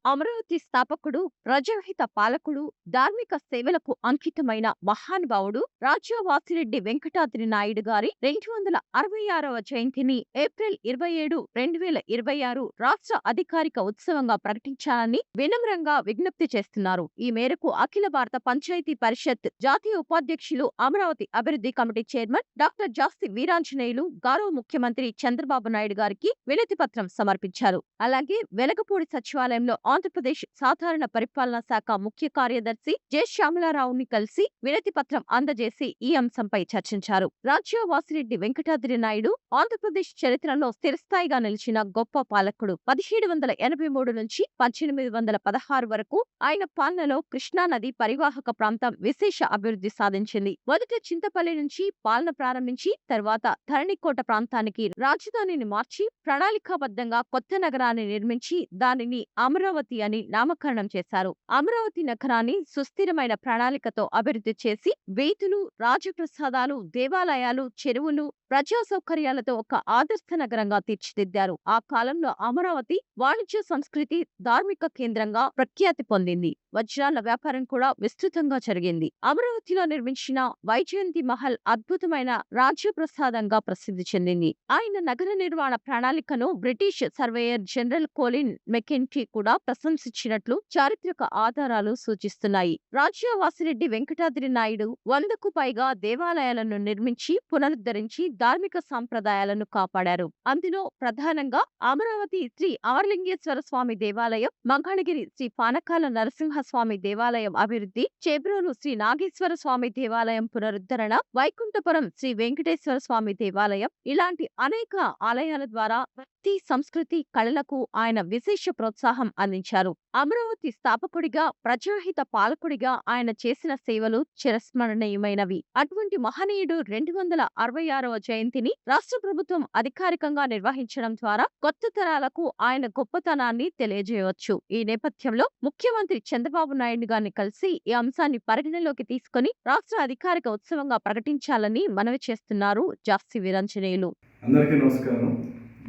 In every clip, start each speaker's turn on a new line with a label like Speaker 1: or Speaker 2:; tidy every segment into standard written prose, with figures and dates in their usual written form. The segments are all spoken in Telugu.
Speaker 1: అమరావతి స్థాపకుడు, ప్రజాహిత పాలకుడు, ధార్మిక సేవలకు అంకితమైన మహానుభావుడు రాజా వాసిరెడ్డి వెంకటాద్రి నాయుడు గారి 266వ జయంతిని ఏప్రిల్ 27, 2026 రాష్ట్ర అధికారిక ఉత్సవంగా ప్రకటించాలని వినమ్రంగా విజ్ఞప్తి చేస్తున్నారు. ఈ మేరకు అఖిల భారత పంచాయతీ పరిషత్ జాతీయ ఉపాధ్యక్షులు, అమరావతి అభివృద్ధి కమిటీ చైర్మన్ డాక్టర్ జాస్తి వీరాంజనేయులు గౌరవ ముఖ్యమంత్రి చంద్రబాబు నాయుడు గారికి వినతి పత్రం సమర్పించారు. అలాగే వెలగపూడి సచివాలయంలో ఆంధ్రప్రదేశ్ సాధారణ పరిపాలనా శాఖ ముఖ్య కార్యదర్శి జె శ్యామలారావుని కలిసి వినతి పత్రం అందజేసి ఈ అంశంపై చర్చించారు. రాజా వాసిరెడ్డి వెంకటాద్రి నాయుడు ఆంధ్రప్రదేశ్ చరిత్రలో స్థిరస్థాయిగా నిలిచిన గొప్ప పాలకుడు. 1783 నుంచి 1816 వరకు ఆయన పాలనలో కృష్ణానది పరివాహక ప్రాంతం విశేష అభివృద్ధి సాధించింది. మొదట చింతపల్లి నుంచి పాలన ప్రారంభించి తర్వాత ధరణికోట ప్రాంతానికి రాజధానిని మార్చి ప్రణాళికాబద్ధంగా కొత్త నగరాన్ని నిర్మించి దానిని అమరావతి అని నామకరణం చేశారు. అమరావతి నగరాన్ని సుస్థిరమైన ప్రణాళికతో అభివృద్ధి చేసి వీధులు, రాజప్రసాదాలు, దేవాలయాలు, చెరువులు, ప్రజా సౌకర్యాలతో ఒక ఆదర్శ నగరంగా తీర్చిదిద్దారు. ఆ కాలంలో అమరావతి వాణిజ్య, సంస్కృతి, ధార్మిక కేంద్రంగా ప్రఖ్యాతి పొందింది. వజ్రాల వ్యాపారం కూడా విస్తృతంగా జరిగింది. అమరావతిలో నిర్మించిన వైజయంతి మహల్ అద్భుతమైన రాజ్యప్రసాదంగా ప్రసిద్ధి చెందింది. ఆయన నగర నిర్మాణ ప్రణాళికను బ్రిటిష్ సర్వేయర్ జనరల్ కోలిన్ మెకెంటీ కూడా ప్రశంసించినట్లు చారిత్రక ఆధారాలు సూచిస్తున్నాయి. రాజా వాసిరెడ్డి వెంకటాద్రి నాయుడు 100కు పైగా దేవాలయాలను నిర్మించి పునరుద్ధరించి ధార్మిక సంప్రదాయాలను కాపాడారు. అందులో ప్రధానంగా అమరావతి శ్రీ అమరలింగేశ్వర స్వామి దేవాలయం, మంగళగిరి శ్రీ పానకాల నరసింహస్వామి దేవాలయం అభివృద్ధి, చేబ్రోలు శ్రీ నాగేశ్వర స్వామి దేవాలయం పునరుద్ధరణ, వైకుంఠపురం శ్రీ వెంకటేశ్వర స్వామి దేవాలయం ఇలాంటి అనేక ఆలయాల ద్వారా భక్తి, సంస్కృతి, కళలకు ఆయన విశేష ప్రోత్సాహం అందించారు. అమరావతి స్థాపకుడిగా, ప్రజాహిత పాలకుడిగా ఆయన చేసిన సేవలు చిరస్మరణీయమైనవి. అటువంటి మహనీయుడు 266వ జయంతిని రాష్ట్ర ప్రభుత్వం అధికారికంగా నిర్వహించడం ద్వారా కొత్త తరాలకు ఆయన గొప్పతనాన్ని తెలియజేయవచ్చు. ఈ నేపథ్యంలో ముఖ్యమంత్రి చంద్రబాబు నాయుడు గారిని కలిసి ఈ అంశాన్ని పరిగణలోకి తీసుకుని రాష్ట్ర అధికారిక ఉత్సవంగా ప్రకటించాలని మనవి చేస్తున్నారు జాస్తి వీరాంజనేయులు.
Speaker 2: అందరికీ నమస్కారం.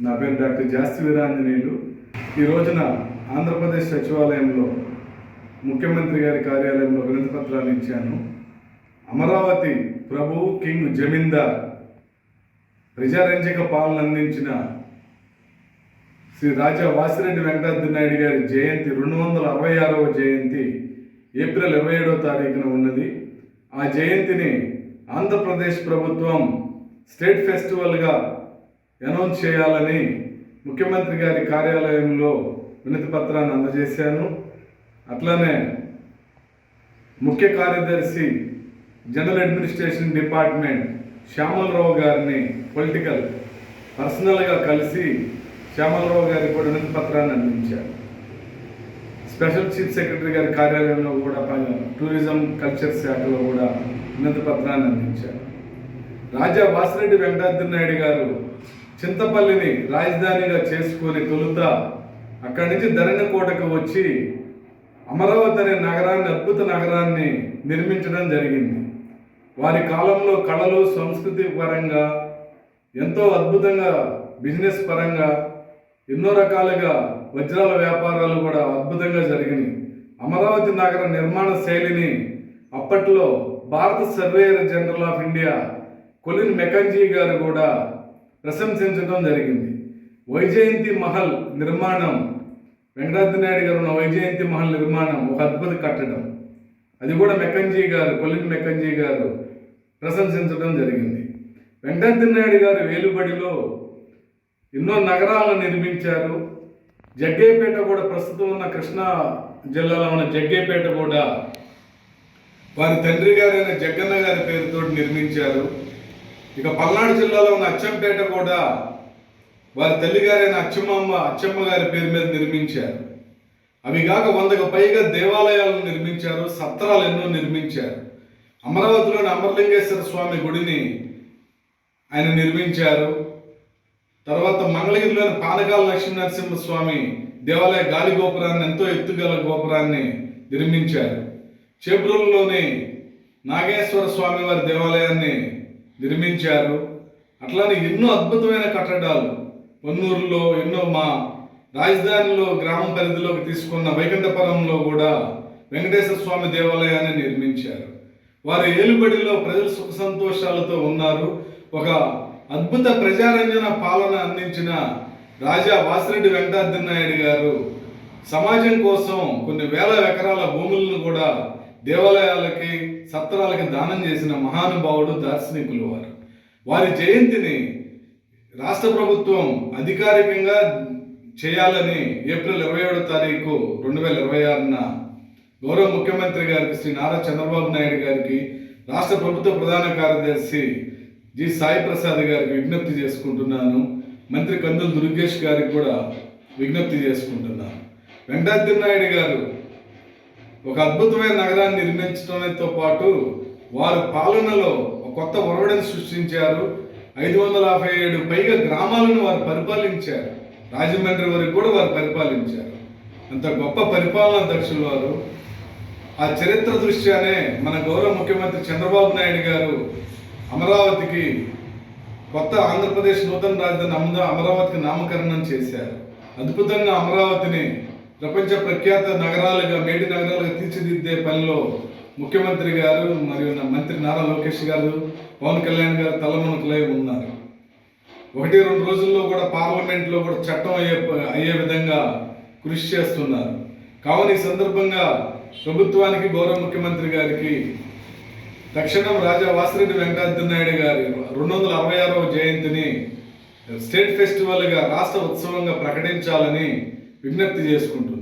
Speaker 2: నా పేరు డాక్టర్ జాస్తి వీరాంజనేయులు. ఈ రోజున ఆంధ్రప్రదేశ్ సచివాలయంలో ముఖ్యమంత్రి గారి కార్యాలయంలో వినతి పత్రాన్ని ఇచ్చాను. అమరావతి ప్రభువు, కింగ్, జమీందార్ ప్రజారంజక పాలన అందించిన శ్రీ రాజా వాసిరెడ్డి వెంకటాద్రి నాయుడు గారి జయంతి 266వ జయంతి ఏప్రిల్ 27వ తారీఖున ఉన్నది. ఆ జయంతిని ఆంధ్రప్రదేశ్ ప్రభుత్వం స్టేట్ ఫెస్టివల్గా అనౌన్స్ చేయాలని ముఖ్యమంత్రి గారి కార్యాలయంలో వినతి పత్రాన్ని అందజేశాను. అట్లానే ముఖ్య కార్యదర్శి జనరల్ అడ్మినిస్ట్రేషన్ డిపార్ట్మెంట్ శ్యామలరావు గారిని పర్సనల్గా కలిసి శ్యామలరావు గారికి కూడా వినతి పత్రాన్ని అందించారు. స్పెషల్ చీఫ్ సెక్రటరీ గారి కార్యాలయంలో కూడా టూరిజం, కల్చర్ శాఖలో కూడా వినతి పత్రాన్ని అందించారు. రాజా వాసిరెడ్డి వెంకటాద్రి నాయుడు గారు చింతపల్లిని రాజధానిగా చేసుకొని తొలుత అక్కడి నుంచి ధరణికోటకు వచ్చి అమరావతి అనే నగరాన్ని, అద్భుత నగరాన్ని నిర్మించడం జరిగింది. వారి కాలంలో కళలు, సంస్కృతి పరంగా ఎంతో అద్భుతంగా, బిజినెస్ పరంగా ఎన్నో రకాలుగా వజ్రాల వ్యాపారాలు కూడా అద్భుతంగా జరిగినాయి. అమరావతి నగర నిర్మాణ శైలిని అప్పట్లో భారత surveyor general of India Colin Mackenzie గారు కూడా ప్రశంసించడం జరిగింది. వైజయంతి మహల్ నిర్మాణం, వెంకటాద్రి నాయుడు గారు ఉన్న వైజయంతి మహల్ నిర్మాణం ఒక అద్భుత కట్టడం. అది కూడా కొలిన్ మెకంజీ గారు ప్రశంసించడం జరిగింది. వెంకటాద్రి నాయుడు గారు వేలుబడిలో ఎన్నో నగరాలను నిర్మించారు. జగ్గయ్యపేట కూడా, ప్రస్తుతం ఉన్న కృష్ణా జిల్లాలో ఉన్న జగ్గయ్యపేట కూడా వారి తండ్రి గారైన జగ్గన్న గారి పేరుతో నిర్మించారు. ఇక పల్నాడు జిల్లాలో ఉన్న అచ్చంపేట కూడా వారి తల్లిగారైన అచ్చమ్మ గారి పేరు మీద నిర్మించారు. అవి కాక 100కు పైగా దేవాలయాలను నిర్మించారు, సత్రాలు ఎన్నో నిర్మించారు. అమరావతిలోని అమరలింగేశ్వర స్వామి గుడిని ఆయన నిర్మించారు. తర్వాత మంగళగిరిలోని పానకాల లక్ష్మీనరసింహస్వామి దేవాలయ గాలి గోపురాన్ని, ఎంతో ఎత్తుగల గోపురాన్ని నిర్మించారు. చేబ్రోలులోని నాగేశ్వర స్వామి వారి దేవాలయాన్ని నిర్మించారు. అట్లానే ఎన్నో అద్భుతమైన కట్టడాలు పొన్నూరులో ఎన్నో మా రాజధానిలో గ్రామం పరిధిలోకి తీసుకున్న వైకుంఠపురంలో కూడా వెంకటేశ్వర స్వామి దేవాలయాన్ని నిర్మించారు. వారి ఏలుబడిలో ప్రజలు సుఖ సంతోషాలతో ఉన్నారు. ఒక అద్భుత ప్రజారంజన పాలన అందించిన రాజా వాసిరెడ్డి వెంకటాద్రి నాయుడు గారు సమాజం కోసం కొన్ని వేల ఎకరాల భూములను కూడా దేవాలయాలకి సత్రాలకి దానం చేసిన మహానుభావుడు, దార్శనికులు వారు. వారి జయంతిని రాష్ట్ర ప్రభుత్వం అధికారికంగా చేయాలని ఏప్రిల్ 27వ తారీఖు 2026న గౌరవ ముఖ్యమంత్రి గారికి శ్రీ నారా చంద్రబాబు నాయుడు గారికి, రాష్ట్ర ప్రభుత్వ ప్రధాన కార్యదర్శి జి సాయి ప్రసాద్ గారికి విజ్ఞప్తి చేసుకుంటున్నాను. మంత్రి కందుల దుర్గేష్ గారికి కూడా విజ్ఞప్తి చేసుకుంటున్నాను. వెంకటాద్రి నాయుడు గారు ఒక అద్భుతమైన నగరాన్ని నిర్మించడంతో పాటు వారి పాలనలో ఒక కొత్త ఒరవడిని సృష్టించారు. 557 పైగా గ్రామాలను వారు పరిపాలించారు. రాజమండ్రి వరకు కూడా వారు పరిపాలించారు. అంత గొప్ప పరిపాలనా దక్షులు వారు. ఆ చరిత్ర దృష్ట్యానే మన గౌరవ ముఖ్యమంత్రి చంద్రబాబు నాయుడు గారు అమరావతికి కొత్త ఆంధ్రప్రదేశ్ నూతన రాజధాని అమరావతికి నామకరణం చేశారు. అద్భుతంగా అమరావతిని ప్రపంచ ప్రఖ్యాత నగరాలుగా, మేడి నగరాలుగా తీర్చిదిద్దే పనిలో ముఖ్యమంత్రి గారు మరియు మంత్రి నారా లోకేష్ గారు, పవన్ కళ్యాణ్ గారు తలమునకలై ఉన్నారు. 1-2 రోజుల్లో కూడా పార్లమెంట్లో కూడా చట్టం అయ్యే విధంగా కృషి చేస్తున్నారు. కావున ఈ సందర్భంగా ప్రభుత్వానికి, గౌరవ ముఖ్యమంత్రి గారికి తక్షణం రాజా వాసిరెడ్డి వెంకటాద్రి నాయుడు గారి 266వ జయంతిని స్టేట్ ఫెస్టివల్గా, రాష్ట్ర ఉత్సవంగా ప్రకటించాలని విజ్ఞప్తి చేసుకుంటున్నాను.